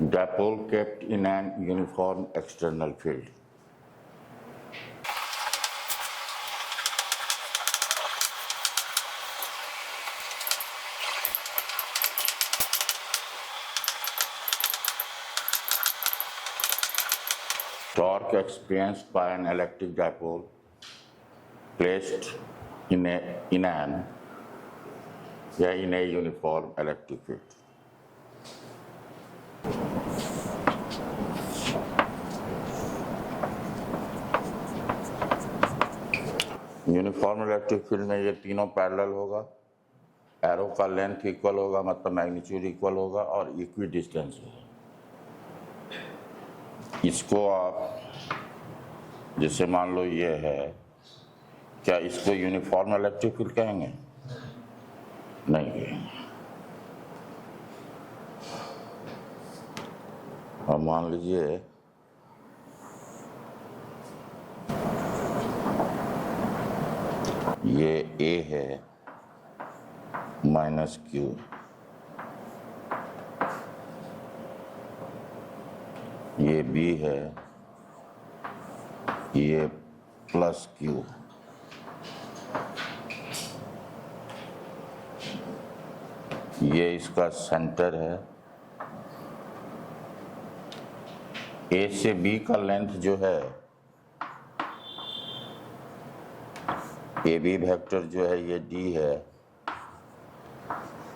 Dipole kept in an uniform external field. Torque experienced by an electric dipole placed in a uniform electric field. Uniform electric field में ये तीनों parallel होगा, arrow का length equal होगा, मतलब magnitude equal होगा और equi distance होगा। इसको आप जैसे मान लो ये है, क्या इसको यूनिफॉर्म इलेक्ट्रिक फील्ड कहेंगे? नहीं कहेंगे। अब मान लीजिए ये A है माइनस Q, ये B है, ये प्लस Q, ये इसका सेंटर है। A से B का लेंथ जो है, AB वेक्टर जो है ये D है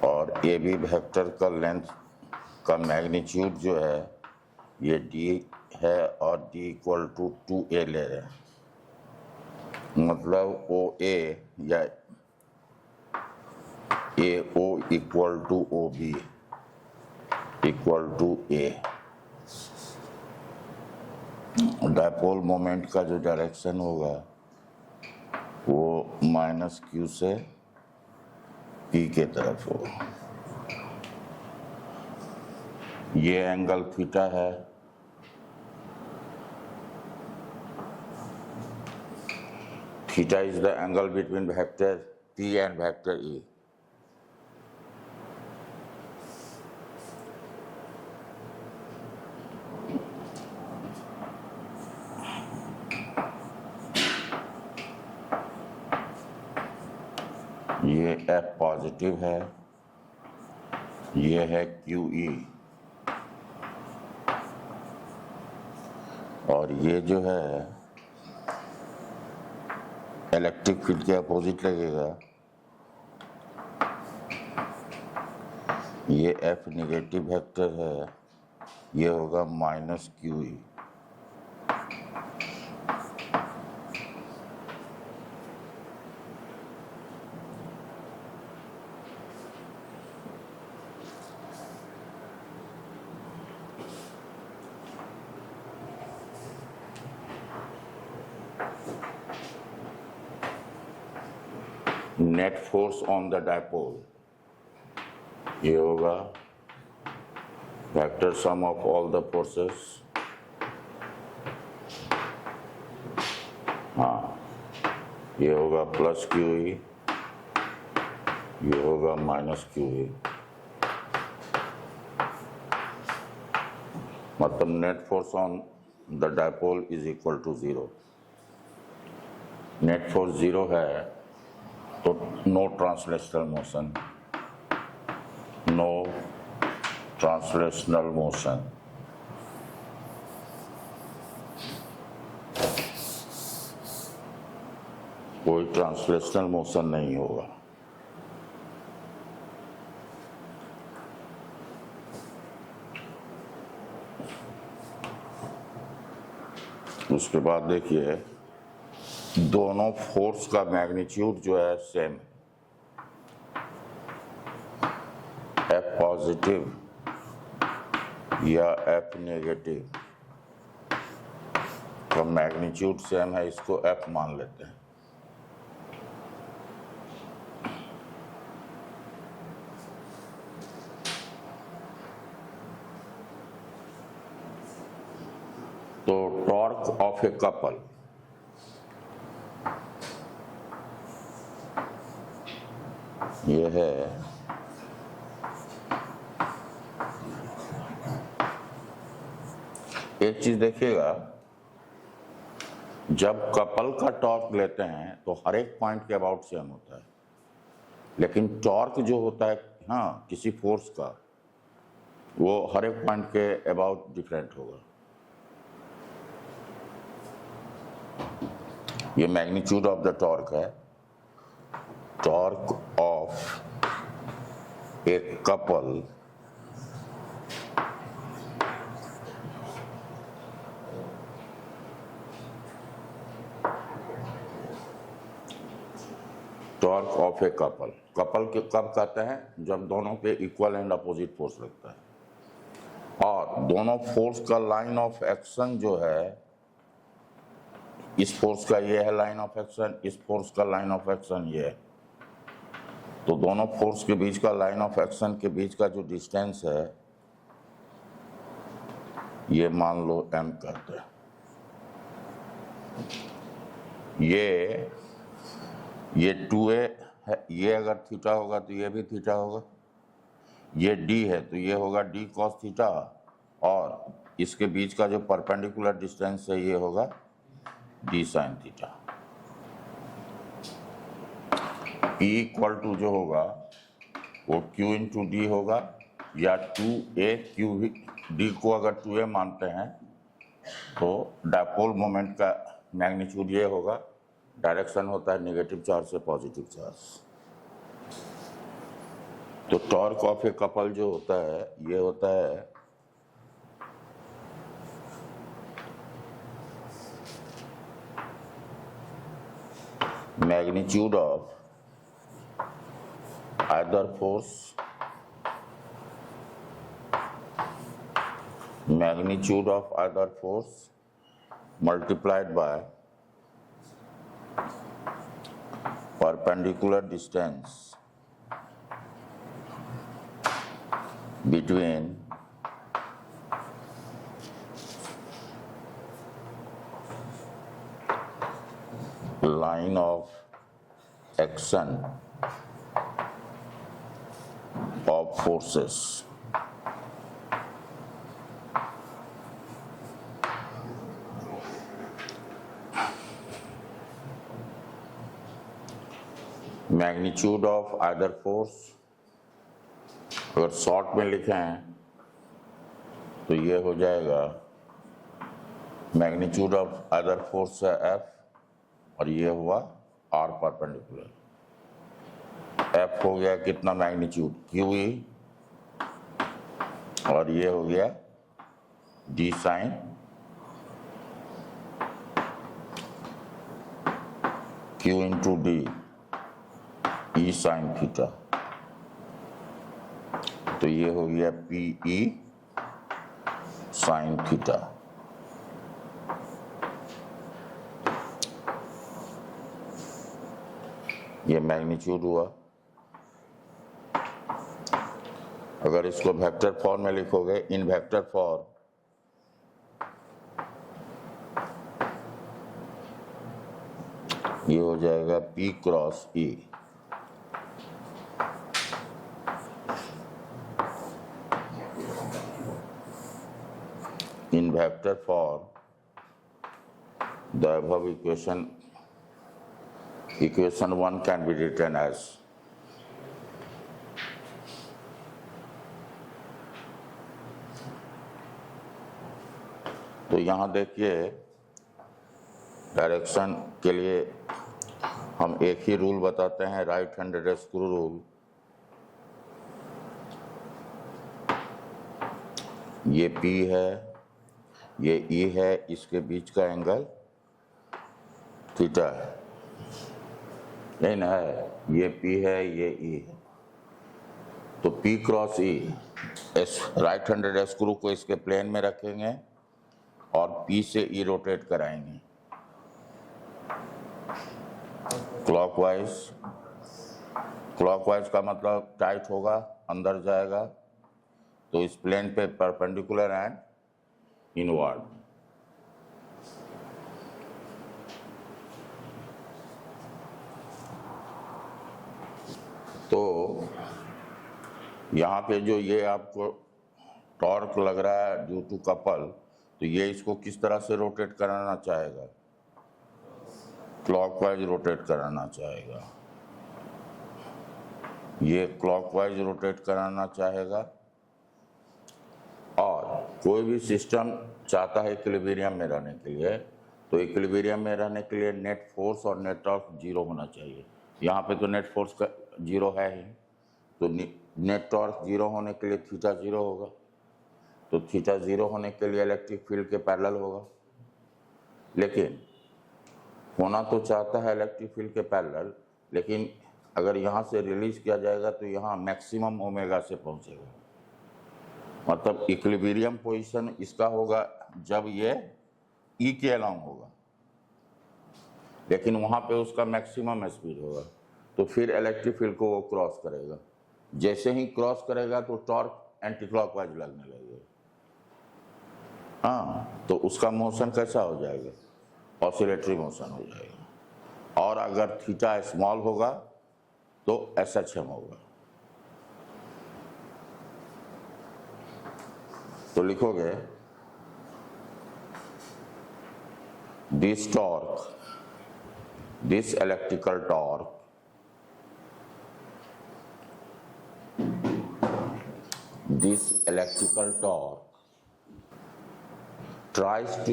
और AB वेक्टर का लेंथ का मैग्नीट्यूड जो है ये D है और D इक्वल टू 2A ले रहे हैं। मतलब OA या AO equal to OB equal to A। Dipole moment का जो डायरेक्शन होगा वो माइनस Q से P के तरफ होगा। ये एंगल थीटा है, theta is the angle between vector P and vector E। ये F पॉजिटिव है, ये है QE और ये जो है इलेक्ट्रिक फील्ड के अपोजिट लगेगा। ये F नेगेटिव वेक्टर है, ये होगा minus QE। Net force on the dipole ये होगा vector sum of all the forces. हाँ, ये होगा प्लस QE, ये होगा माइनस QE। मतलब net force on the dipole is equal to 0। Net force 0 है तो no translational motion, no translational motion. कोई ट्रांसलेशनल मोशन नहीं होगा। उसके बाद देखिए दोनों फोर्स का मैग्नीट्यूड जो है सेम, F पॉजिटिव या F नेगेटिव का मैग्नीट्यूड सेम है, इसको F मान लेते हैं। तो टॉर्क ऑफ ए कपल ये है एक चीज देखिएगा, जब कपल का टॉर्क लेते हैं तो हर एक पॉइंट के अबाउट सेम होता है, लेकिन टॉर्क जो होता है हाँ किसी फोर्स का, वो हर एक पॉइंट के अबाउट डिफरेंट होगा। ये मैग्नीट्यूड ऑफ द टॉर्क है, torque of a couple torque of a couple. Couple के कब कहते हैं? जब दोनों पे इक्वल एंड अपोजिट फोर्स लगता है, और दोनों फोर्स का लाइन ऑफ एक्शन जो है, इस फोर्स का ये है लाइन ऑफ एक्शन, इस फोर्स का लाइन ऑफ एक्शन ये है, तो दोनों फोर्स के बीच का लाइन ऑफ एक्शन के बीच का जो डिस्टेंस है, ये मान लो m कहते हैं। ये 2a है, ये अगर थीटा होगा तो ये भी थीटा होगा, ये d है तो ये होगा d cos थीटा, और इसके बीच का जो परपेंडिकुलर डिस्टेंस है ये होगा d sin theta. P equal to जो होगा वो q इंटू डी होगा, या 2a q d को अगर 2a मानते हैं तो डायपोल मोमेंट का मैग्नीट्यूड ये होगा, डायरेक्शन होता है नेगेटिव चार्ज से पॉजिटिव चार्ज। तो टॉर्क ऑफ ए कपल जो होता है ये होता है magnitude of either force, magnitude of either force multiplied by perpendicular distance between line of action of forces। Magnitude of either force अगर शॉर्ट में लिखे हैं तो ये हो जाएगा मैग्नीट्यूड ऑफ आइदर फोर्स है F, और ये हुआ R परपेंडिकुलर। F हो गया कितना मैग्नीट्यूड QE, और ये हो गया D sine Q into d E sine theta, तो ये हो गया PE साइन थीटा। ये मैग्नीट्यूड हुआ। अगर इसको वेक्टर फॉर्म में लिखोगे, इन वेक्टर फॉर्म, ये हो जाएगा P cross E। In vector form, the above equation 1 can be written as तो यहाँ देखिए डायरेक्शन के लिए हम एक ही रूल बताते हैं, राइट हैंडेड स्क्रू रूल। ये P है, ये E है, इसके बीच का एंगल थीटा है, नहीं ना है, ये P है, ये E है, तो P cross E, right handed screw को इसके प्लेन में रखेंगे और P से E रोटेट कराएंगे क्लॉकवाइज। क्लॉकवाइज का मतलब टाइट होगा, अंदर जाएगा, तो इस प्लेन पे परपेंडिकुलर एंड इनवर्ड। तो यहाँ पे जो ये आपको टॉर्क लग रहा है ड्यू टू कपल, तो ये इसको किस तरह से रोटेट कराना चाहेगा, क्लॉकवाइज रोटेट कराना चाहेगा, ये क्लॉकवाइज रोटेट कराना चाहेगा। और कोई भी सिस्टम चाहता है इक्विलिब्रियम में रहने के लिए, तो इक्विलिब्रियम में रहने के लिए नेट फोर्स और नेट टॉर्क जीरो होना चाहिए। यहाँ पे तो नेट फोर्स का जीरो है ही, तो नेट टॉर्क जीरो होने के लिए थीटा जीरो होगा, तो थीटा जीरो होने के लिए इलेक्ट्रिक फील्ड के पैरेलल होगा। लेकिन होना तो चाहता है इलेक्ट्रिक फील्ड के पैरेलल, लेकिन अगर यहाँ से रिलीज किया जाएगा तो यहाँ मैक्सिमम ओमेगा से पहुँचेगा। मतलब इक्विलिब्रियम पोजीशन इसका होगा जब ये ई के अलोंग होगा, लेकिन वहाँ पे उसका मैक्सिमम स्पीड होगा, तो फिर इलेक्ट्रिक फील्ड को वो क्रॉस करेगा। जैसे ही क्रॉस करेगा तो टॉर्क एंटी क्लॉकवाइज लगने लगेगा। हाँ, तो उसका मोशन कैसा हो जाएगा, ऑसिलेटरी मोशन हो जाएगा। और अगर थीटा स्मॉल होगा तो SHM होगा। तो लिखोगे this torque, this electrical torque tries to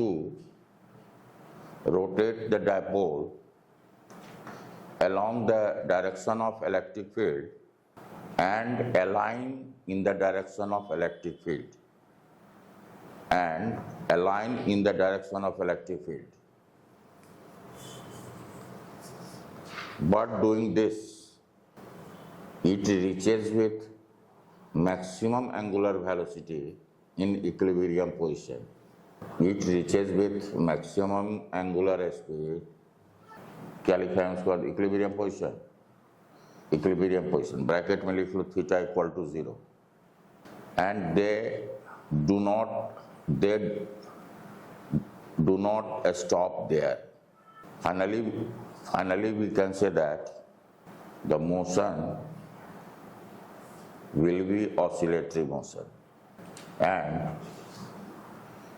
rotate the dipole along the direction of electric field and align in the direction of electric field But doing this, it reaches with maximum angular velocity in equilibrium position. It reaches with maximum angular speed. क्या लिखा है उसके बाद, equilibrium position, bracket में लिख लो theta equal to 0, and they do not stop there. Finally we can say that the motion will be oscillatory motion, and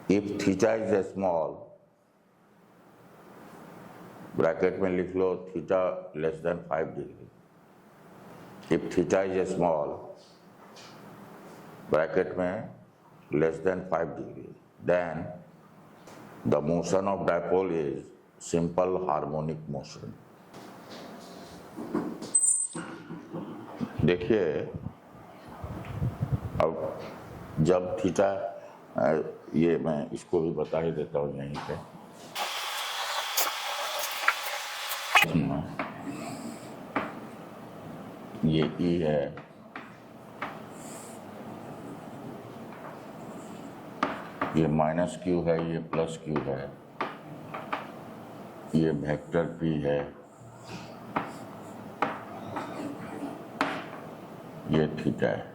if theta is a small, bracket में लिख लो theta less than 5 degree, if theta is a small, bracket में less than 5 degree, then the motion of dipole is simple harmonic motion. देखिए अब जब theta, ये मैं इसको भी बता ही देता हूँ यहीं पे, ये ई है, ये माइनस क्यू है, ये प्लस क्यू है, ये वेक्टर पी है, ये थीटा है।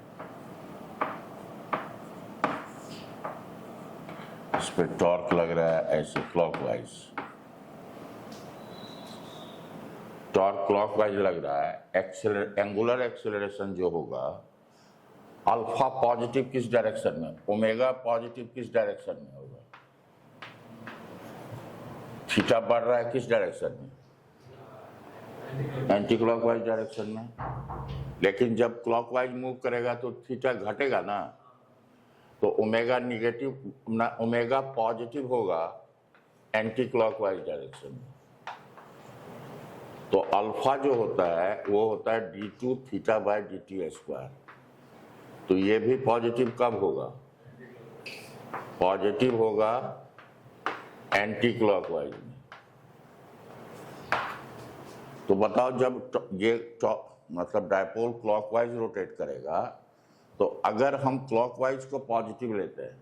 इस पे टॉर्क लग रहा है ऐसे क्लॉकवाइज, टॉर्क क्लॉकवाइज लग रहा है। एंगुलर एक्सेलरेशन जो होगा, अल्फा पॉजिटिव किस डायरेक्शन में, ओमेगा पॉजिटिव किस डायरेक्शन में होगा, थीटा बढ़ रहा है किस डायरेक्शन में, एंटी क्लॉकवाइज डायरेक्शन में। लेकिन जब क्लॉकवाइज मूव करेगा तो थीटा घटेगा ना, तो ओमेगा निगेटिव ना, ओमेगा पॉजिटिव होगा एंटी क्लॉकवाइज डायरेक्शन में। तो अल्फा जो होता है वो होता है d2 theta by dt square. तो ये भी पॉजिटिव कब होगा, पॉजिटिव होगा एंटी क्लॉकवाइज में। तो बताओ जब ये मतलब डायपोल क्लॉकवाइज रोटेट करेगा, तो अगर हम क्लॉकवाइज को पॉजिटिव लेते हैं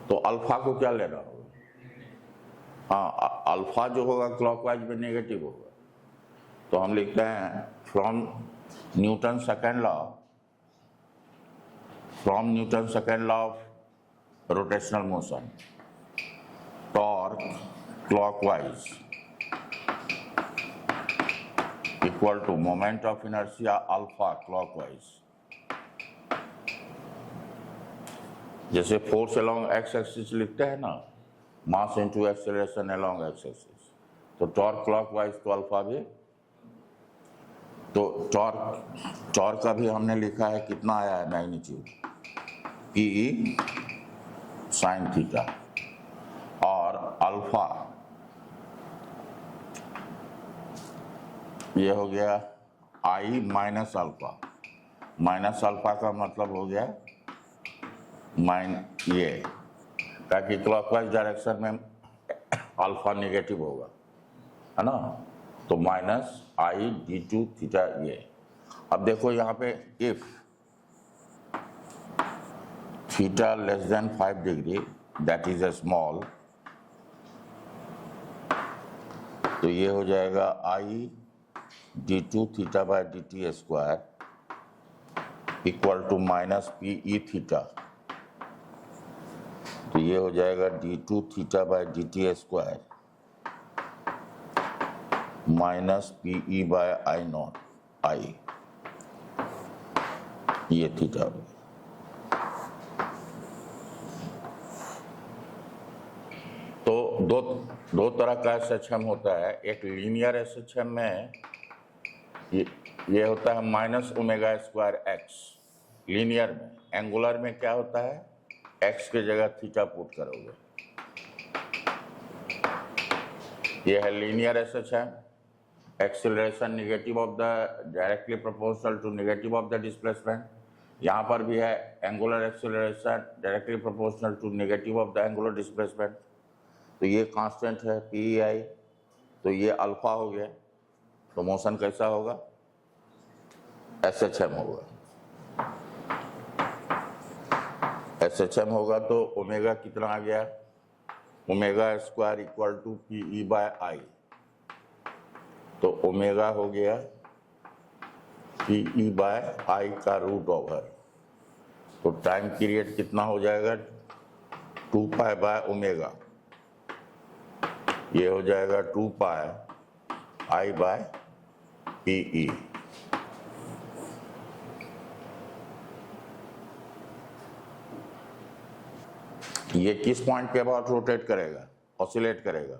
तो अल्फा को क्या लेना होगा, हाँ अल्फा जो होगा क्लॉकवाइज में नेगेटिव होगा। तो हम लिखते हैं from Newton second law of rotational motion, torque clockwise equal to moment of inertia alpha clockwise जैसे फोर्स अलोंग एक्स एक्सिस लिखते हैं ना, mass into acceleration along x axis, तो टॉर्क क्लॉकवाइज तो अल्फा भी, तो टॉर्क का भी हमने लिखा है, कितना आया है मैग्नीट्यूड, पीई साइन थीटा, और अल्फा ये हो गया I minus alpha, minus alpha का मतलब हो गया ये, ताकि क्लॉकवाइज डायरेक्शन में अल्फा नेगेटिव होगा, है ना, तो minus I D two theta ये। अब देखो यहाँ पे if theta less than 5 degree that is a small, तो ये हो जाएगा I D two theta by D T square equal to minus P E theta, तो ये हो जाएगा D two theta by D T square minus P E by I nought I, ये theta हो गया। तो दो तरह का SHM होता है, एक लीनियर SHM में ये होता है minus omega square x linear में, एंगुलर में क्या होता है, एक्स के जगह थीटा पुट करोगे, ये है linear SHM, acceleration negative of the directly proportional to negative of the displacement, यहाँ पर भी है angular acceleration directly proportional to negative of the angular displacement, तो ये कांस्टेंट है पी आई, तो ये अल्फा हो गया, तो मोशन कैसा होगा, SHM होगा, SHM होगा, तो ओमेगा कितना आ गया, omega square equal to P E by I, तो ओमेगा हो गया पी ई बाय आई का रूट ओवर, तो टाइम पीरियड कितना हो जाएगा 2 पाई बाय ओमेगा, ये हो जाएगा 2 पाई आई बाय पी ई। ये किस पॉइंट पे अबाउट रोटेट करेगा, ऑसिलेट करेगा,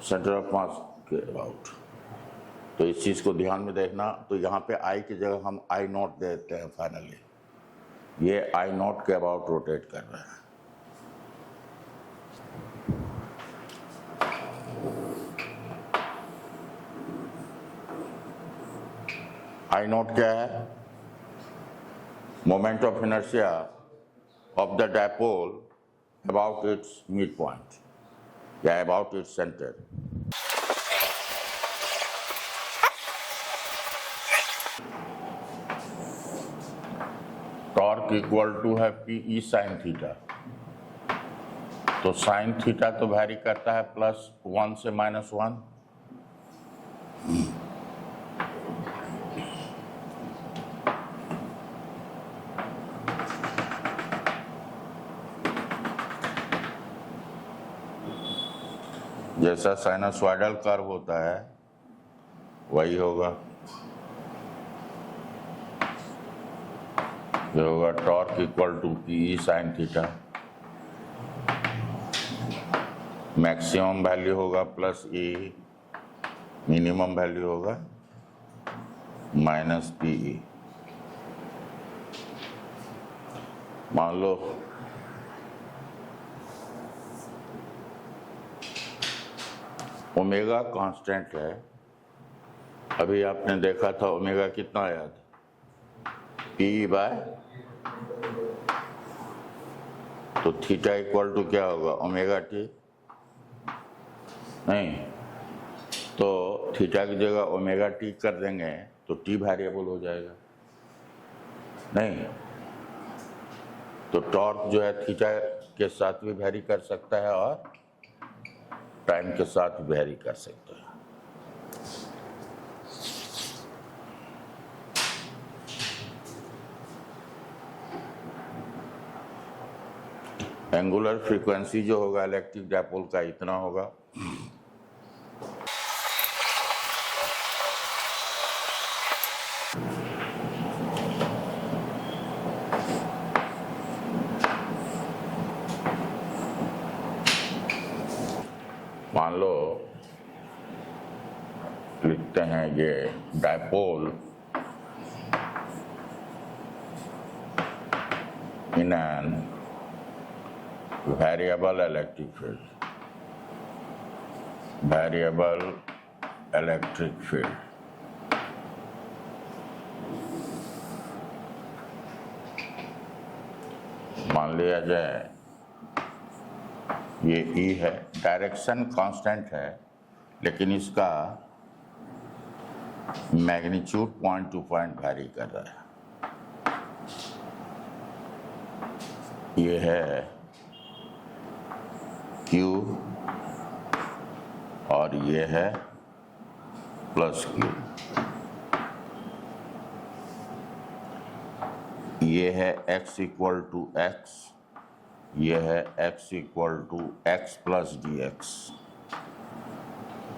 सेंटर ऑफ मास के अबाउट, तो इस चीज को ध्यान में देखना। तो यहाँ पे आई की जगह हम आई नॉट देते हैं फाइनली, ये आई नॉट के अबाउट रोटेट कर रहा है। आई नॉट क्या है, moment of inertia of the dipole about its midpoint, yeah, about its center. Torque equal to है Pe sin थीटा, तो sin थीटा तो वैरी करता है +1 से -1, जैसा साइनसॉइडल कर्व होता है वही होगा, ये होगा torque equal to P sine theta, maximum value होगा +E, मिनिमम वैल्यू होगा -PE। मान लो ओमेगा कांस्टेंट है, अभी आपने देखा था ओमेगा कितना आया था पी बाय, तो थीटा इक्वल टू क्या होगा ओमेगा टी, नहीं तो थीटा की जगह ओमेगा टी कर देंगे तो टी वेरिएबल हो जाएगा, नहीं तो टॉर्क जो है थीटा के साथ भी वेरी कर सकता है और टाइम के साथ वेरी कर सकता है। एंगुलर फ्रीक्वेंसी जो होगा इलेक्ट्रिक डायपोल का इतना होगा, लिखते हैं ये dipole in an variable electric field, variable electric field. मान लिया जाए ये E है, डायरेक्शन कांस्टेंट है, लेकिन इसका magnitude point to point vary कर रहा है। ये है Q और ये है प्लस Q। ये है x इक्वल टू x, ये है x equal to x plus dx।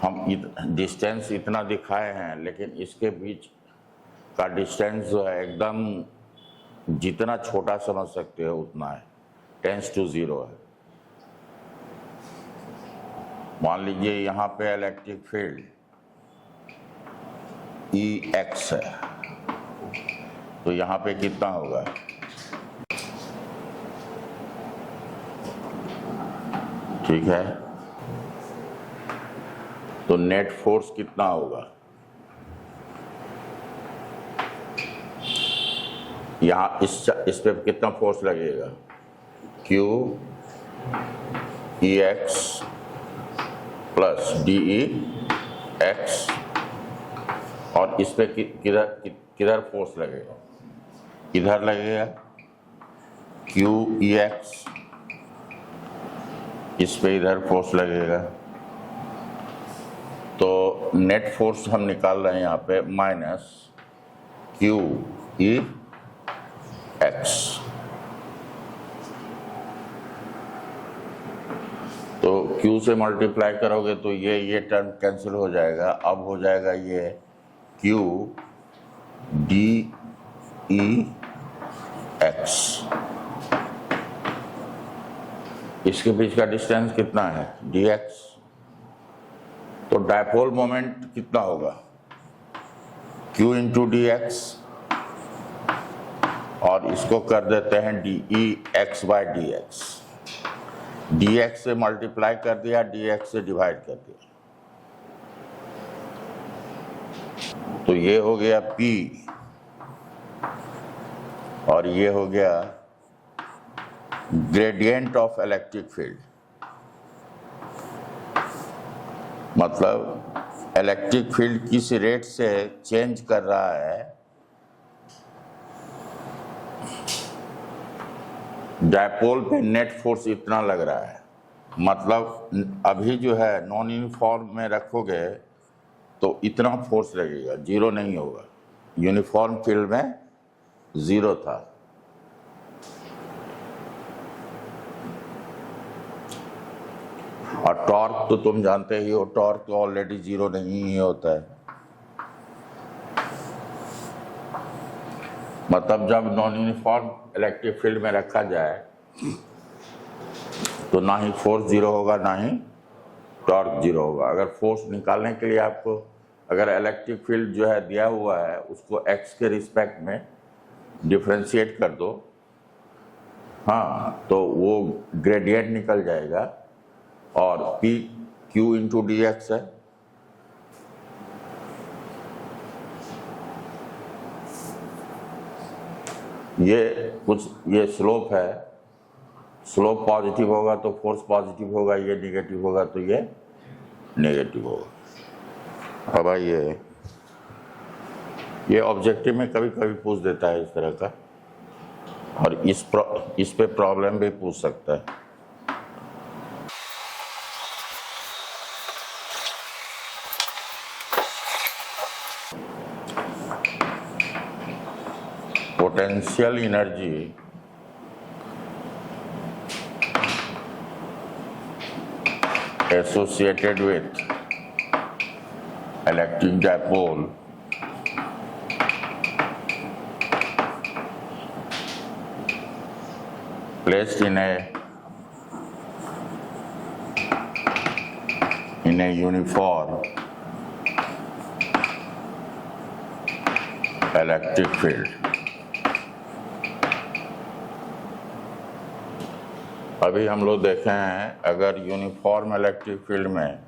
हम डिस्टेंस इतना दिखाए हैं, लेकिन इसके बीच का डिस्टेंस जो है एकदम जितना छोटा समझ सकते हो उतना है, टेंस टू 0 है। मान लीजिए यहाँ पे इलेक्ट्रिक फील्ड EX है, तो यहाँ पे कितना होगा? ठीक है, तो नेट फोर्स कितना होगा? यहाँ इस पे कितना फोर्स लगेगा? Q EX plus DE X, और इस पे किधर फोर्स लगेगा? किधर लगेगा? Q EX, इस पे इधर फोर्स लगेगा। तो नेट फोर्स हम निकाल रहे हैं यहाँ पे माइनस Q E X। तो Q से मल्टीप्लाई करोगे तो ये टर्म कैंसिल हो जाएगा। अब हो जाएगा ये Q DE X। इसके बीच का डिस्टेंस कितना है? dx। तो डायपोल मोमेंट कितना होगा? Q इंटू dx, और इसको कर देते हैं dEx बाई dx। dx से मल्टीप्लाई कर दिया, dx से डिवाइड कर दिया, तो ये हो गया P और ये हो गया ग्रेडियंट ऑफ इलेक्ट्रिक फील्ड। मतलब इलेक्ट्रिक फील्ड किस रेट से चेंज कर रहा है, डायपोल पे नेट फोर्स इतना लग रहा है। मतलब अभी जो है नॉन यूनिफॉर्म में रखोगे तो इतना फोर्स लगेगा, 0 नहीं होगा। यूनिफॉर्म फील्ड में 0 था। और टॉर्क तो तुम जानते ही हो, टॉर्क तो ऑलरेडी 0 नहीं ही होता है। मतलब जब नॉन यूनिफॉर्म इलेक्ट्रिक फील्ड में रखा जाए तो ना ही फोर्स 0 होगा, ना ही टॉर्क 0 होगा। अगर फोर्स निकालने के लिए आपको अगर इलेक्ट्रिक फील्ड जो है दिया हुआ है उसको x के रिस्पेक्ट में डिफरेंशिएट कर दो, हाँ, तो वो ग्रेडियंट निकल जाएगा और P Q इंटू dx है। ये स्लोप है, स्लोप पॉजिटिव होगा तो फोर्स पॉजिटिव होगा, ये नेगेटिव होगा तो ये नेगेटिव होगा। अब ये ऑब्जेक्टिव में कभी कभी पूछ देता है इस तरह का, और इस पे प्रॉब्लम भी पूछ सकता है। Potential energy associated with electric dipole placed in a uniform electric field. अभी हम लोग देखे हैं अगर यूनिफॉर्म इलेक्ट्रिक फील्ड में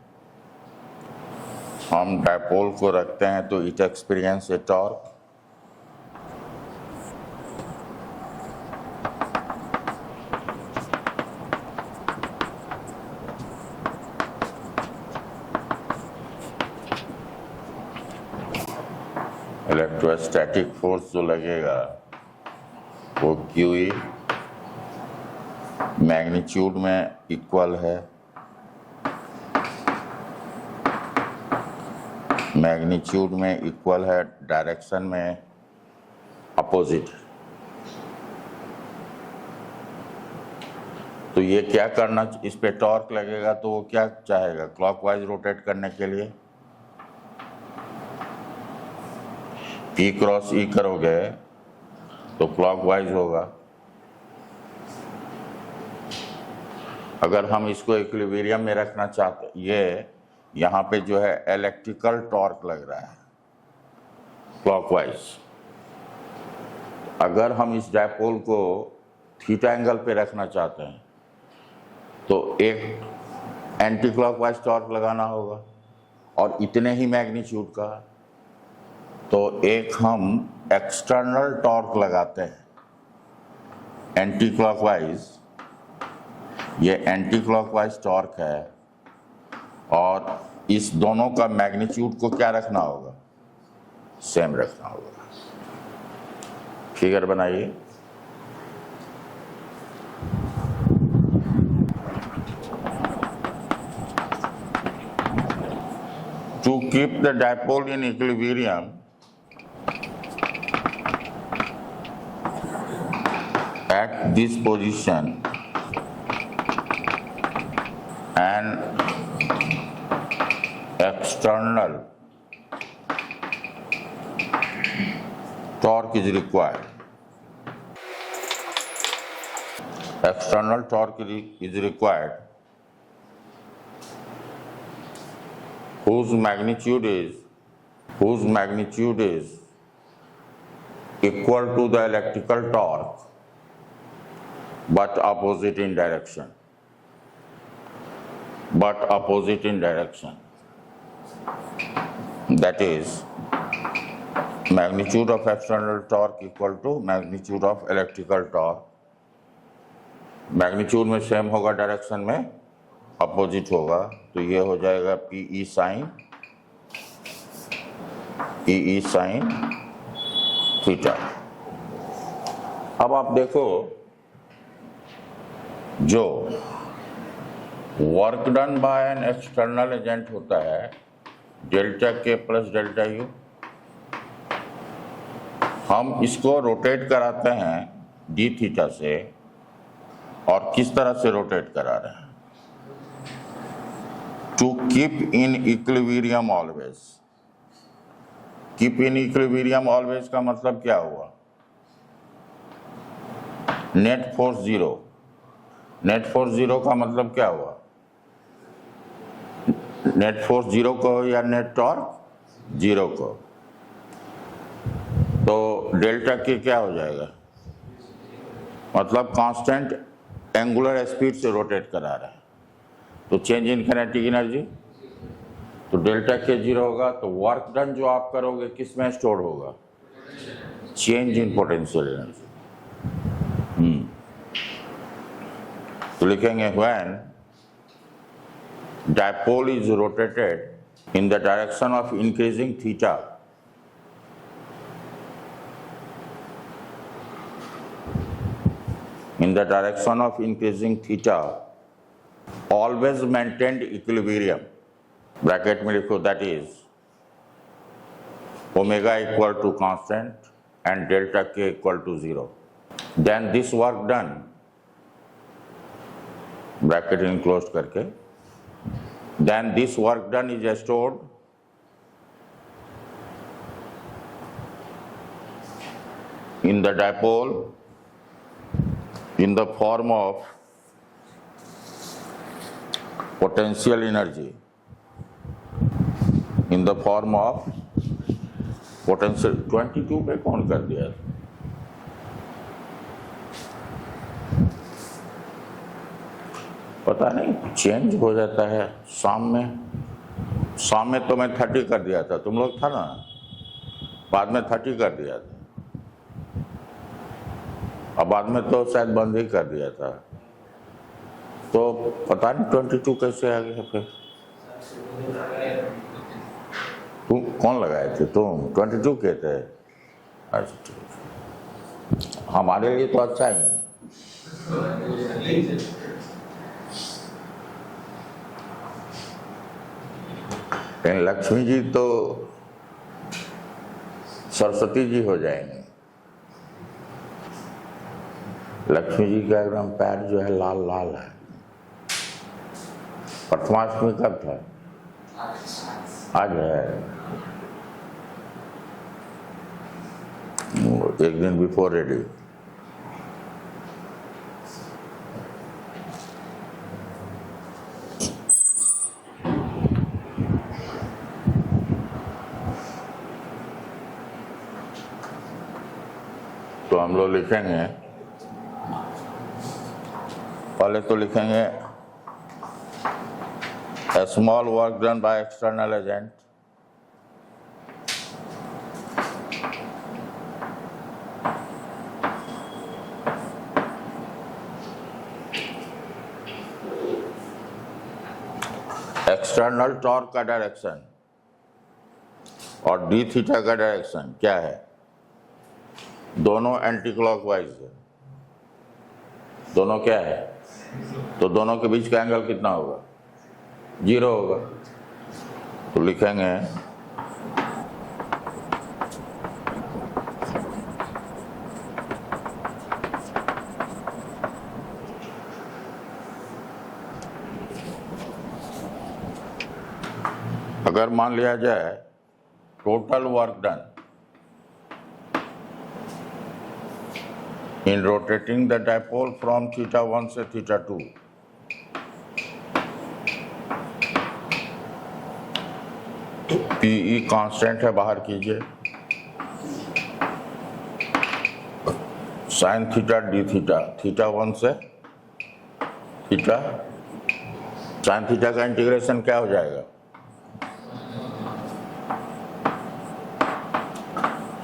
हम डायपोल को रखते हैं तो it experience A torque. Electrostatic force जो लगेगा वो क्यूई मैग्नीट्यूड में इक्वल है, मैग्नीट्यूड में इक्वल है, डायरेक्शन में अपोजिट। तो ये क्या करना, इस पे टॉर्क लगेगा तो वो क्या चाहेगा, क्लॉकवाइज रोटेट करने के लिए ई क्रॉस ई करोगे तो क्लॉकवाइज होगा। अगर हम इसको इक्विलिब्रियम में रखना चाहते, ये यहाँ पे जो है इलेक्ट्रिकल टॉर्क लग रहा है क्लॉकवाइज। अगर हम इस डायपोल को थीटा एंगल पे रखना चाहते हैं तो एक एंटी क्लॉकवाइज टॉर्क लगाना होगा और इतने ही मैग्नीट्यूड का। तो एक हम एक्सटर्नल टॉर्क लगाते हैं एंटी क्लॉकवाइज, ये एंटी क्लॉकवाइज टॉर्क है और इस दोनों का मैग्नीट्यूड को क्या रखना होगा, सेम रखना होगा। फिगर बनाइए। To keep the dipole in equilibrium at this position an external torque is required. External torque is required whose magnitude is equal to the electrical torque but opposite in direction. That is, magnitude of external torque equal to magnitude of electrical torque. Magnitude में same होगा, direction में opposite होगा, तो ये हो जाएगा PE sine theta. अब आप देखो, जो work done bye an external agent होता है डेल्टा के प्लस डेल्टा यू, हम इसको रोटेट कराते हैं डी थीटा से। और किस तरह से रोटेट करा रहे हैं, to keep in equilibrium always. Keep in equilibrium always का मतलब क्या हुआ, net force zero. Net force zero का मतलब क्या हुआ, नेट फोर्स जीरो को या नेट टॉर्क जीरो को। तो डेल्टा के क्या हो जाएगा, मतलब कांस्टेंट एंगुलर स्पीड से रोटेट करा रहा है, तो चेंज इन काइनेटिक एनर्जी, तो डेल्टा के जीरो होगा। तो वर्क डन जो आप करोगे किस में स्टोर होगा, चेंज इन पोटेंशियल एनर्जी। तो लिखेंगे when dipole is rotated in the direction of increasing theta, always maintained equilibrium, bracket में लिखो, that is omega equal to constant and delta k equal to 0. Then this work done, bracket enclose करके, then this work done is stored in the dipole in the form of potential energy, in the form of potential 22 पे कौन कर दिया? पता नहीं change हो जाता है शाम में तो मैं 30 कर दिया था, तुम लोग था ना, बाद में 30 कर दिया था, और बाद में तो शायद बंद ही कर दिया था, तो पता नहीं 22 कैसे आ गया फिर। तुम कौन लगाए थे? तुम 22 कहते हैं? अच्छा, हमारे लिए तो अच्छा ही है। लक्ष्मी जी तो सरस्वती जी हो जाएंगे। लक्ष्मी जी का एकदम पैर जो है लाल लाल है। प्रथमाष्टमी कब था? आज है, एक दिन बिफोर रेडी। तो हम लोग लिखेंगे, पहले तो लिखेंगे a small work done by external agent external torque का डायरेक्शन और डी थीटा का डायरेक्शन क्या है? दोनों एंटी क्लॉकवाइज है। दोनों क्या है? तो दोनों के बीच का एंगल कितना होगा? 0 होगा। तो लिखेंगे अगर मान लिया जाए total work done in rotating the dipole from θ1 से θ2, PE कांस्टेंट है, बाहर कीजिए, साइन थीटा डी थीटा, θ1 से थीटा, साइन थीटा का इंटीग्रेशन क्या हो जाएगा?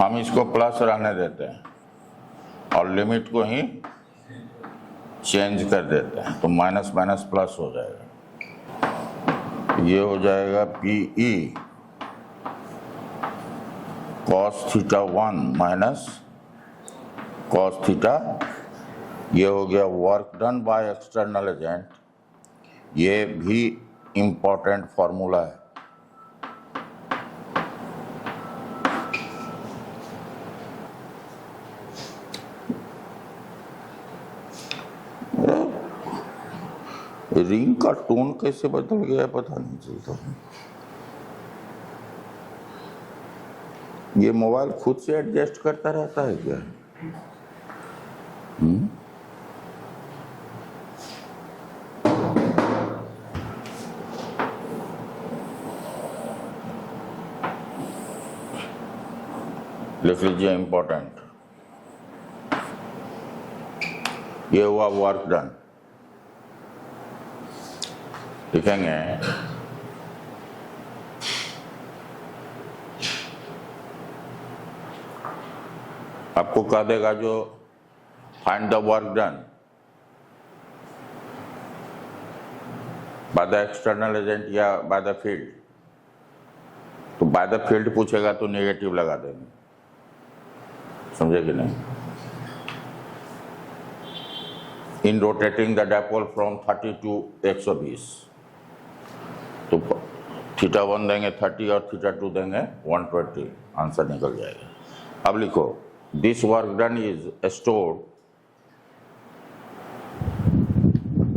हम इसको प्लस रहने देते हैं और लिमिट को ही चेंज कर देते हैं, तो माइनस माइनस प्लस हो जाएगा। ये हो जाएगा PE cos θ1 minus cos theta. ये हो गया work done by external agent. ये भी इम्पोर्टेंट फॉर्मूला है। रिंग का टोन कैसे बदल गया पता नहीं चलता। ये मोबाइल खुद से एडजस्ट करता रहता है क्या? लिख लीजिए इंपॉर्टेंट। ये हुआ वर्क डन। लिखेंगे आपको कह देगा जो find the work done by the external agent या बाय द फील्ड, तो बाय द फील्ड पूछेगा तो नेगेटिव लगा देंगे, समझे कि नहीं? In rotating the dipole from 30 to 120, तो θ1 देंगे 30 और θ2 देंगे 120, आंसर निकल जाएगा। अब लिखो this work done is stored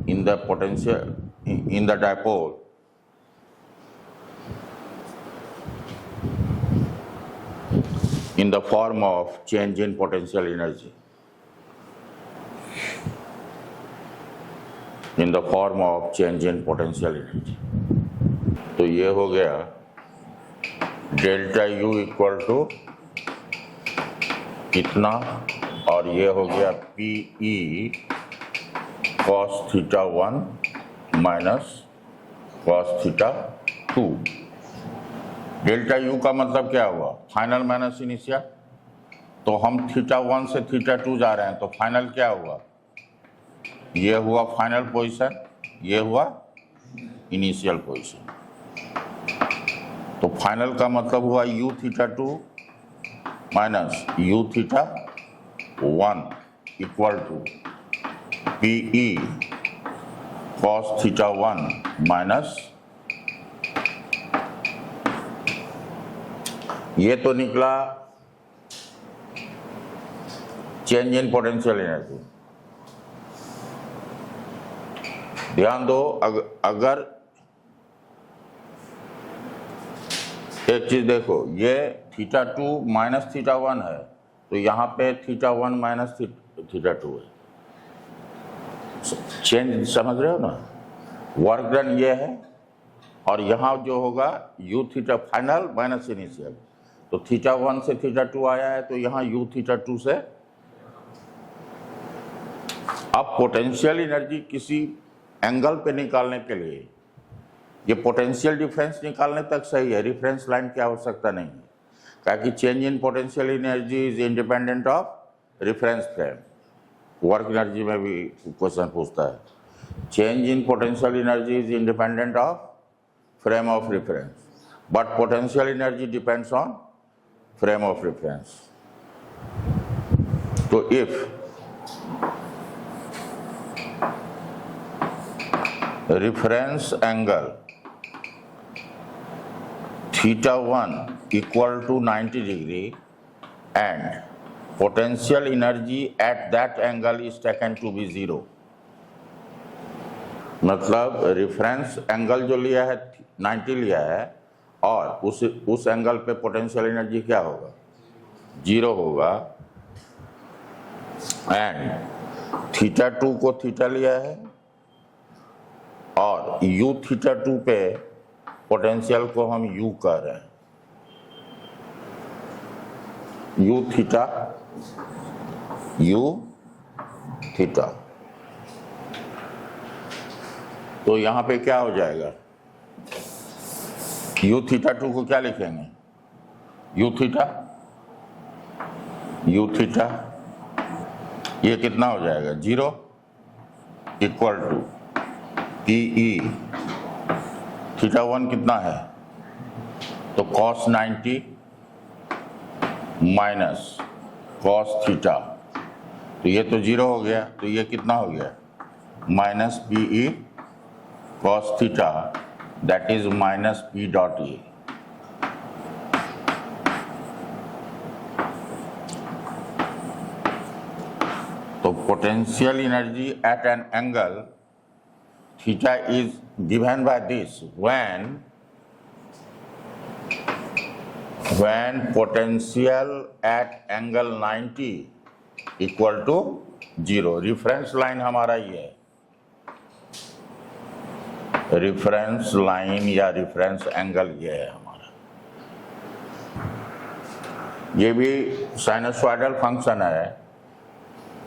in the potential in the dipole in the form of change in potential energy, in the form of change in potential energy। तो ये हो गया डेल्टा U इक्वल टू कितना, और ये हो गया P E cos theta 1 minus cos theta 2। Delta U का मतलब क्या हुआ, फाइनल माइनस इनिशियल। तो हम थीटा 1 से थीटा 2 जा रहे हैं, तो फाइनल क्या हुआ, ये हुआ फाइनल पोजीशन, ये हुआ इनिशियल पोजीशन। तो फाइनल का मतलब हुआ U theta 2 minus U theta 1 equal to P E cos theta 1 minus, ये तो निकला चेंज इन पोटेंशियल एनर्जी। ध्यान दो, अगर एक चीज देखो, ये थीटा 2 माइनस थीटा 1 है, तो यहाँ पे थीटा 1 माइनस थीटा 2 है। चेंज समझ रहे हो ना, वर्क डन ये है, और यहाँ जो होगा you theta final minus initial, तो थीटा 1 से थीटा 2 आया है, तो यहाँ यू थीटा 2 से। अब पोटेंशियल एनर्जी किसी एंगल पे निकालने के लिए ये पोटेंशियल डिफरेंस निकालने तक सही है, रेफरेंस लाइन की आवश्यकता नहीं है, ताकि change in potential energy is independent of reference frame. Work energy में भी क्वेश्चन पूछता है, change in potential energy is independent of frame of reference, but potential energy depends on frame of reference. तो if reference angle theta 1 equal to 90 degree and potential energy at that angle is taken to be 0, मतलब reference angle जो लिया है 90 लिया है, और उस angle पे पोटेंशियल एनर्जी क्या होगा, 0 होगा। एंड थीटा 2 को थीटा लिया है, और यू थीटा 2 पे पोटेंशियल को हम यू कह रहे हैं, यू थीटा। तो यहां पे क्या हो जाएगा, यू थीटा 2 को क्या लिखेंगे, यू थीटा, ये कितना हो जाएगा 0 equal to P E theta 1 कितना है, तो कॉस 90 माइनस कॉस थीटा, तो ये तो 0 हो गया, तो ये कितना हो गया minus P E cos theta, that is minus P dot E. तो potential energy at an angle theta is given by this when potential at angle 90 equal to 0। Reference line हमारा ये है, रेफरेंस लाइन या reference angle ये है हमारा। ये भी साइनसॉइडल फंक्शन है,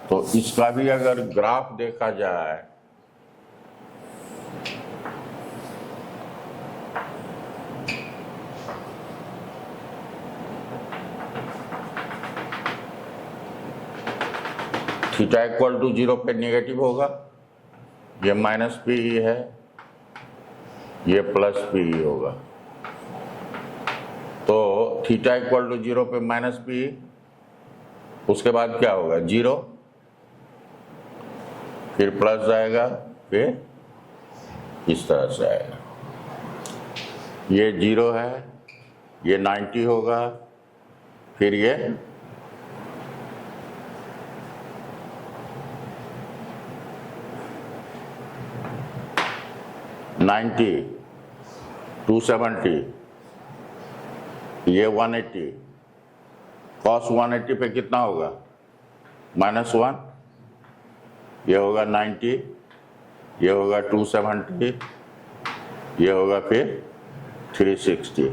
तो इसका भी अगर ग्राफ देखा जाए थीटा इक्वल टू 0 पे नेगेटिव होगा, ये माइनस पी है, ये प्लस पी होगा। तो थीटा इक्वल टू 0 पे माइनस पी, उसके बाद क्या होगा 0, फिर प्लस जाएगा, फिर इस तरह से आएगा, ये 0 है, ये 90 होगा, फिर ये 90, 270, ये 180, cos 180 पे कितना होगा -1, ये होगा 90, ये होगा 270, ये होगा फिर 360।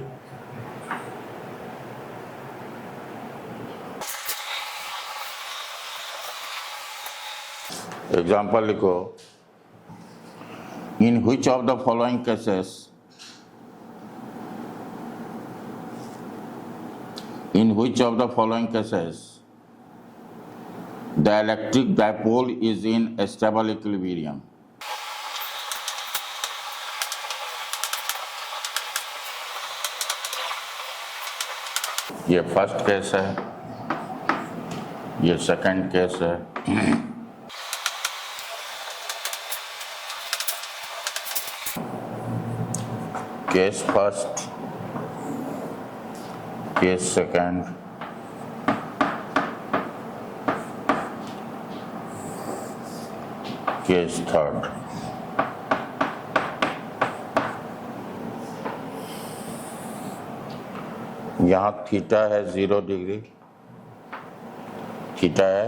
एग्जाम्पल लिखो, इन which of the following cases the electric dipole is in stable equilibrium? ये फर्स्ट केस है, ये सेकंड केस है। Case first, case second, case third. यहाँ थीटा है 0 डिग्री, थीटा है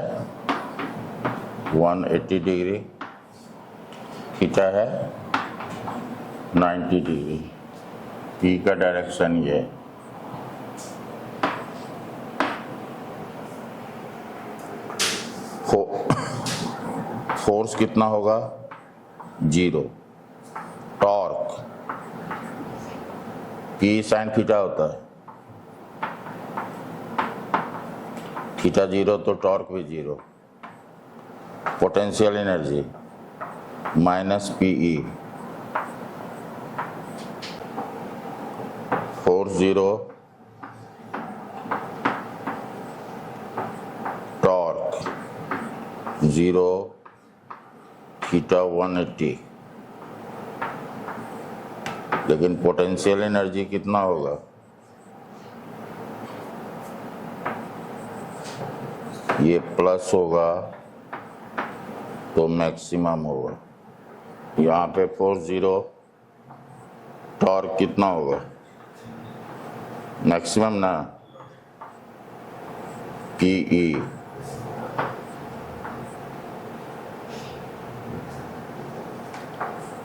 180 डिग्री, थीटा है 90 डिग्री। पी का डायरेक्शन ये है। फोर्स कितना होगा? 0। टॉर्क पी साइन थीटा होता है, थीटा 0 तो टॉर्क भी 0। Potential energy minus PE, force 0, torque 0, theta 180। लेकिन पोटेंशियल एनर्जी कितना होगा? ये प्लस होगा तो मैक्सिमम होगा। यहाँ पे फोर्स 0, टॉर्क कितना होगा? मैक्सिमम ना, पीई।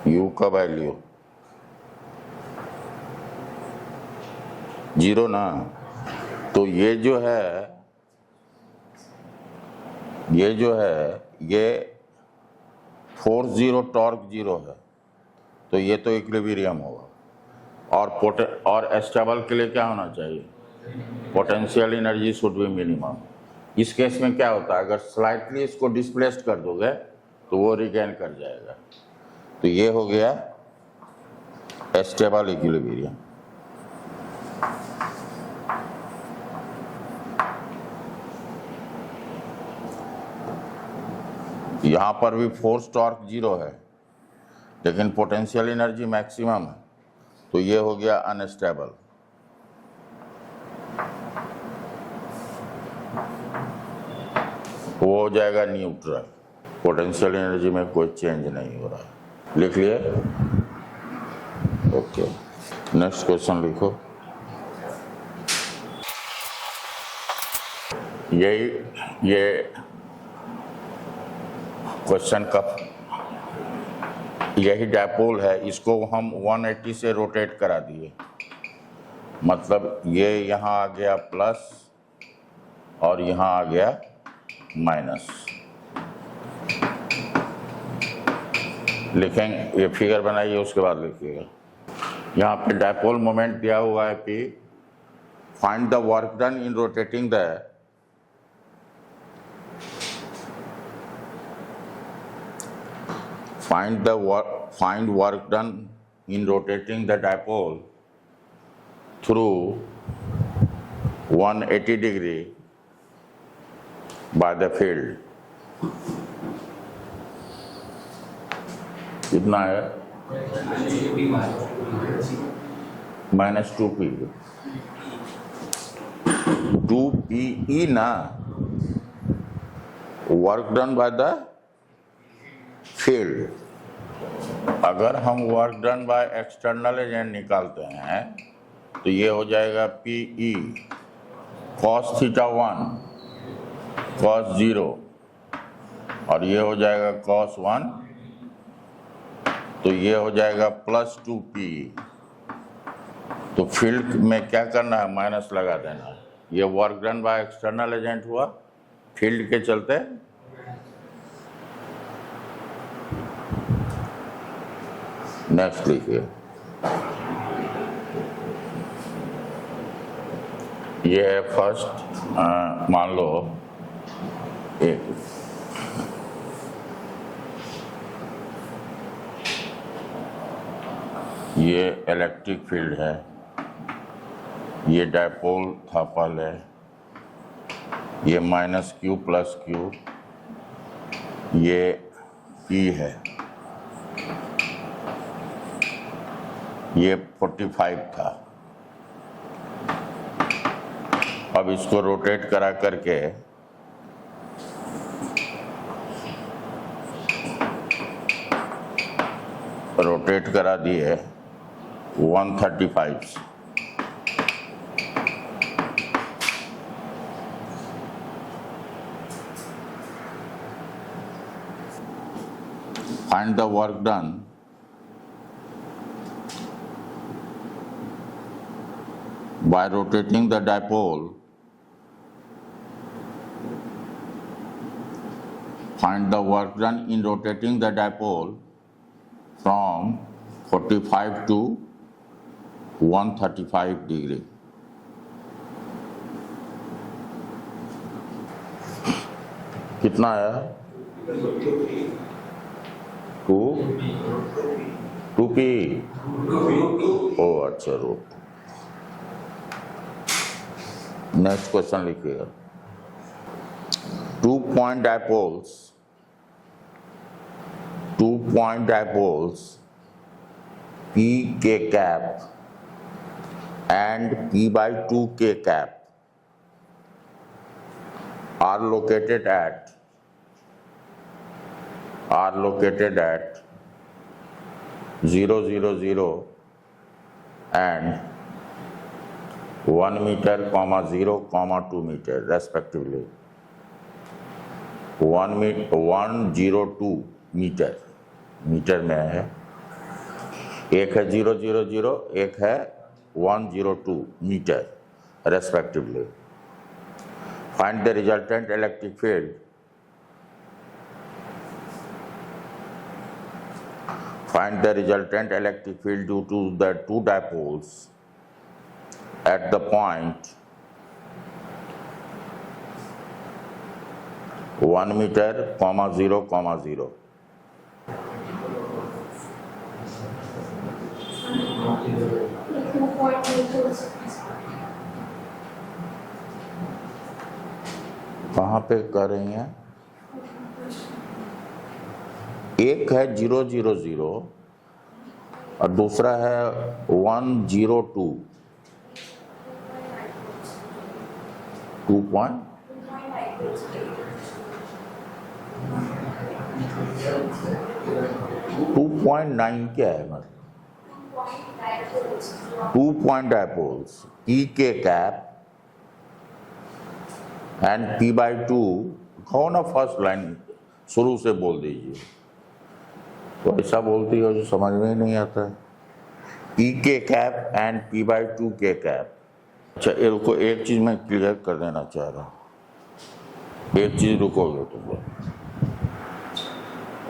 यू का वैल्यू 0 ना, तो ये जो है ये फोर्स 0 टॉर्क 0 है, तो ये तो इक्विलिब्रियम होगा। और स्टेबल के लिए क्या होना चाहिए? Potential energy should be minimum. इस केस में क्या होता है, अगर स्लाइटली इसको डिस्प्लेस्ड कर दोगे तो वो रिगेन कर जाएगा। तो ये हो गया स्टेबल इक्विलिब्रियम। यहाँ पर भी फोर्स टॉर्क 0 है, लेकिन पोटेंशियल एनर्जी मैक्सिमम है, तो ये हो गया अनस्टेबल। वो हो जाएगा न्यूट्रल। पोटेंशियल एनर्जी में कोई चेंज नहीं हो रहा है। लिख लिए? ओके, नेक्स्ट क्वेश्चन लिखो। ये क्वेश्चन का यही डायपोल है, इसको हम 180 से रोटेट करा दिए। मतलब ये यहाँ आ गया प्लस और यहाँ आ गया माइनस। लिखेंगे, ये फिगर बनाइए, उसके बाद लिखिएगा। यहाँ पे डायपोल मोमेंट दिया हुआ है P। Find the work done in rotating the find work done in rotating the dipole through 180 degree by the field। कितना है? -2p। 2pe ना, work done by the field. अगर हम work done by external agent निकालते हैं तो ये हो जाएगा PE cos थीटा 1 cos 0 और ये हो जाएगा cos 1, तो ये हो जाएगा +2PE। तो फील्ड में क्या करना है? माइनस लगा देना है। ये work done by external agent हुआ, फील्ड के चलते नेक्स्ट लिखिए, ये है फर्स्ट, मान लो एक ये इलेक्ट्रिक फील्ड है, ये डायपोल था पहले, ये -q + q, ये P है, ये 45 था। अब इसको रोटेट करा करके रोटेट करा दिए 135 से। Find the work done by rotating the dipole. Find the work done in rotating the dipole from 45 to 135 degree. कितना आया? 2p। ओ अच्छा, रूट। नेक्स्ट क्वेश्चन लिखिएगा, 2 point dipoles p k cap and p/2 k cap are located at 0, 0, 0 and 1 meter, 0, 2 meter respectively. 102 metre, metre में है, एक है 0, 0, 0, एक है 102 metre respectively. Find the resultant electric field. Find the resultant electric field due to the two dipoles at the point 1 meter, 0, 0. कहाँ पे कर रही हैं? एक है 0, 0, 0 और दूसरा है 102। 2.9 क्या है? मतलब 2 point dipoles P K cap and P/2। कहो ना फर्स्ट लाइन शुरू से बोल दीजिए, तो ऐसा बोलती हो जो समझ में ही नहीं आता है। P K cap and P/2 K cap। अच्छा, इनको एक चीज मैं क्लियर कर देना चाह रहा हूँ, एक चीज रुकोगे तो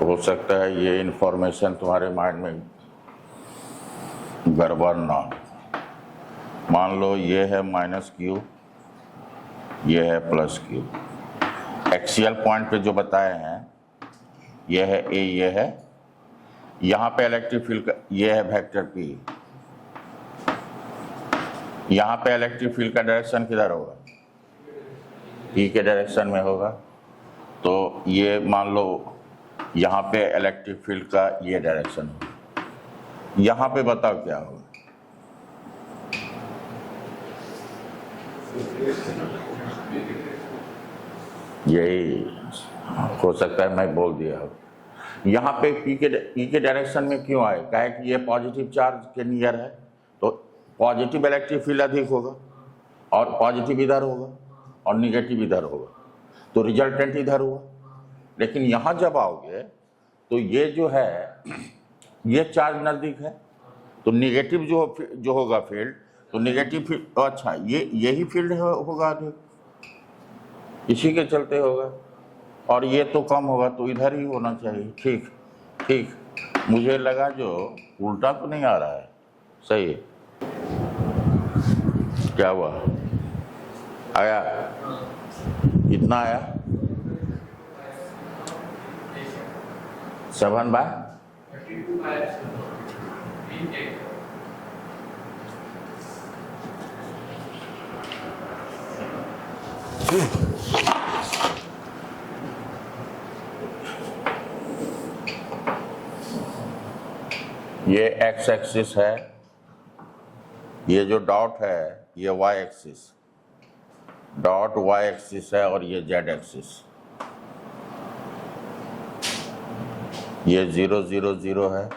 हो सकता है ये इंफॉर्मेशन तुम्हारे माइंड में गड़बड़ ना हो। मान लो ये है -q, ये है +q। एक्सियल पॉइंट पे जो बताए हैं, ये है A, ये है, यहाँ पे इलेक्ट्रिक फील्ड का ये है वेक्टर P। यहाँ पे इलेक्ट्रिक फील्ड का डायरेक्शन किधर होगा? P के डायरेक्शन में होगा। तो ये मान लो यहाँ पे इलेक्ट्रिक फील्ड का ये डायरेक्शन होगा, यहाँ पे बताओ क्या होगा? यही हो सकता है मैं बोल दिया हो। यहाँ पे P के डायरेक्शन में क्यों आए? कहे कि ये पॉजिटिव चार्ज के नियर है, तो पॉजिटिव इलेक्ट्रिक फील्ड अधिक होगा और पॉजिटिव इधर होगा और निगेटिव इधर होगा, तो रिजल्टेंट इधर हुआ। लेकिन यहाँ जब आओगे तो ये जो है ये चार्ज नज़दीक है, तो निगेटिव जो होगा फील्ड, तो निगेटिव फील्ड, अच्छा यही फील्ड होगा अधिक, इसी के चलते होगा, और ये तो कम होगा तो इधर ही होना चाहिए। ठीक ठीक। मुझे लगा जो उल्टा तो नहीं आ रहा है, सही है। क्या हुआ? आया? कितना आया? 7/? ये एक्स एक्सिस है, ये जो डॉट है ये Y axis, dot Y axis है, और ये जेड एक्सिस। ये 0 0 0 है,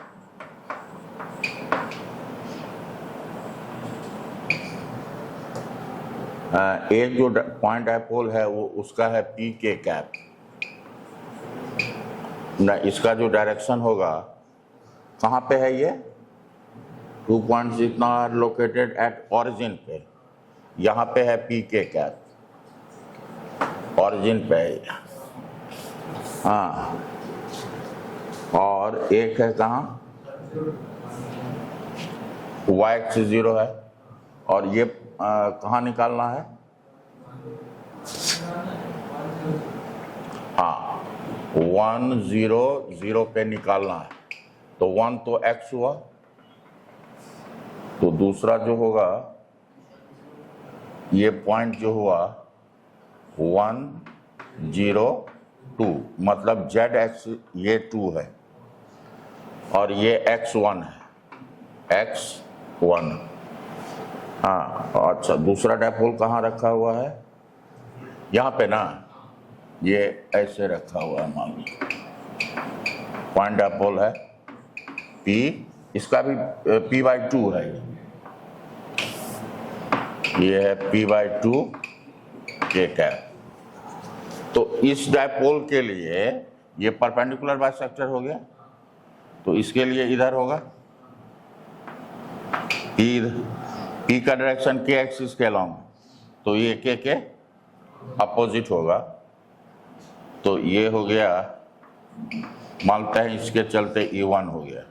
एक जो पॉइंट डायपोल है वो उसका है पी के कैप ना। इसका जो डायरेक्शन होगा कहाँ पे है ये? 2 पॉइंट्स इतना आर लोकेटेड एट ऑरिजिन पे, यहाँ पे है पी के कैप, ऑरिजिन पे है। हाँ, और एक है कहाँ? वाई एक्सिस 0 है, और ये कहाँ निकालना है? हाँ, 1 0 0 पे निकालना है। तो 1 तो x हुआ, तो दूसरा जो होगा ये पॉइंट जो हुआ 1 0 2, मतलब जेड एक्स ये 2 है और ये x1 है, x1। हाँ, अच्छा, दूसरा डायपोल कहाँ रखा हुआ है? यहाँ पे ना, ये ऐसे रखा हुआ है, मान लो पॉइंट डायपोल है P, इसका भी P/2 है, ये है P/2 के कैप। तो इस डायपोल के लिए ये परपेंडिकुलर बाइसेक्टर हो गया, तो इसके लिए इधर होगा P का डायरेक्शन के एक्सिस के अलॉन्ग, तो ये के अपोजिट होगा। तो ये हो गया, मानते हैं इसके चलते E1 हो गया।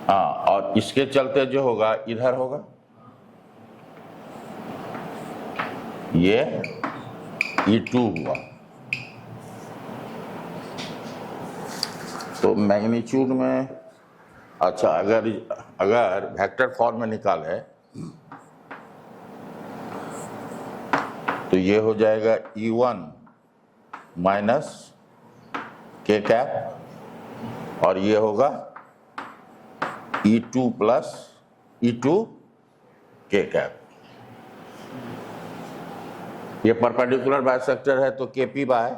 हाँ, और इसके चलते जो होगा इधर होगा, ये E2 हुआ। तो मैग्नीट्यूड में, अच्छा, अगर वेक्टर फॉर्म में निकाले तो ये हो जाएगा E1 माइनस के कैप, और ये होगा E2 प्लस E2 के कैप। ये परपेंडिकुलर बाइसेक्टर है, तो KP बाय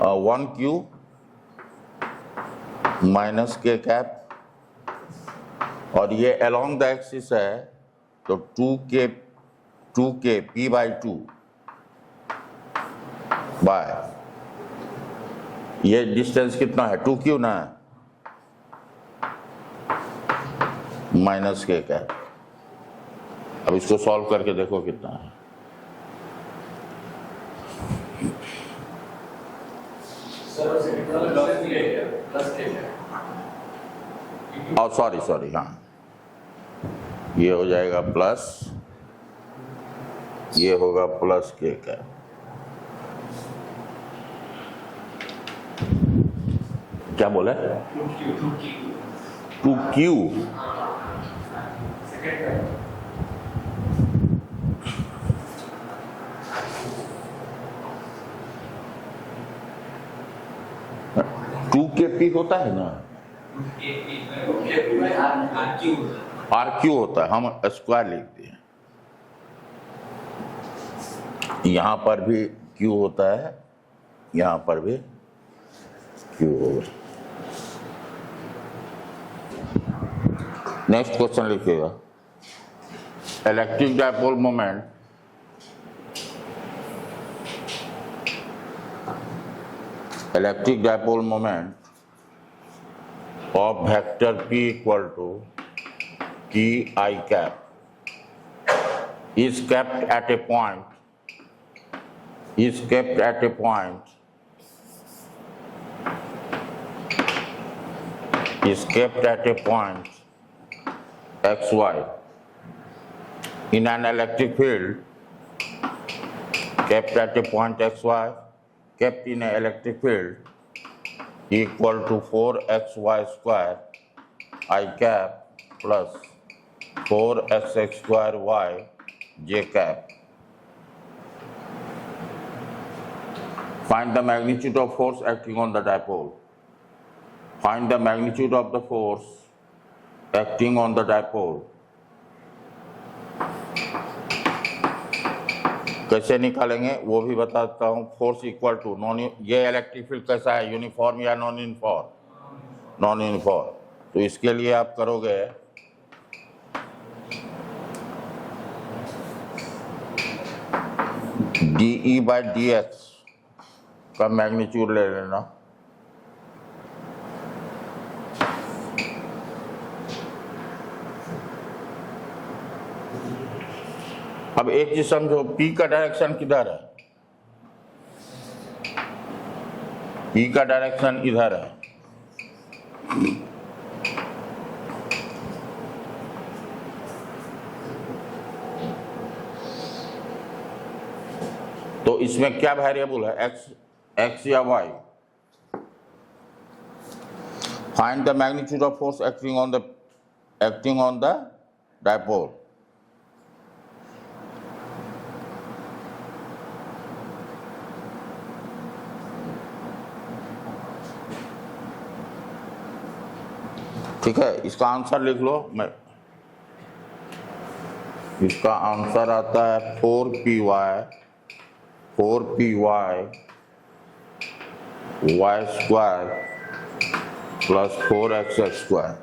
1Q माइनस के कैप, और ये अलोंग द एक्सिस है, तो 2K P/2 बाय, ये डिस्टेंस कितना है? 2Q ना, माइनस के कैप। अब इसको सॉल्व करके देखो कितना है। सॉरी, हाँ, ये हो जाएगा प्लस, ये होगा प्लस के कैप। क्या बोले? 2Q। टू KP होता है ना, RQ होता है, हम स्क्वायर लिखते हैं। यहां पर भी Q होता है, यहां पर भी Q होगा। नेक्स्ट क्वेश्चन लिखिएगा, electric dipole moment of vector P equal to T I cap is kept at a point is kept at a point xy in an electric field kept at a point xy kept in an electric field equal to 4xy square I cap plus 4xx square y j cap. Find the magnitude of force acting on the dipole. Find the magnitude of the force acting on the dipole. कैसे निकालेंगे वो भी बताता हूँ. Force equal to ये electric field कैसा है, uniform या नॉन यूनिफॉर्म? Non uniform. तो इसके लिए आप करोगे dE by dx का मैग्नीट्यूड ले लेना. अब एक चीज समझो, P का डायरेक्शन किधर है? P का डायरेक्शन इधर है. तो इसमें क्या वेरिएबल है, x या y? Find the magnitude of force acting on the dipole. ठीक है, इसका आंसर लिख लो. इसका आंसर आता है 4py y square plus 4xx square.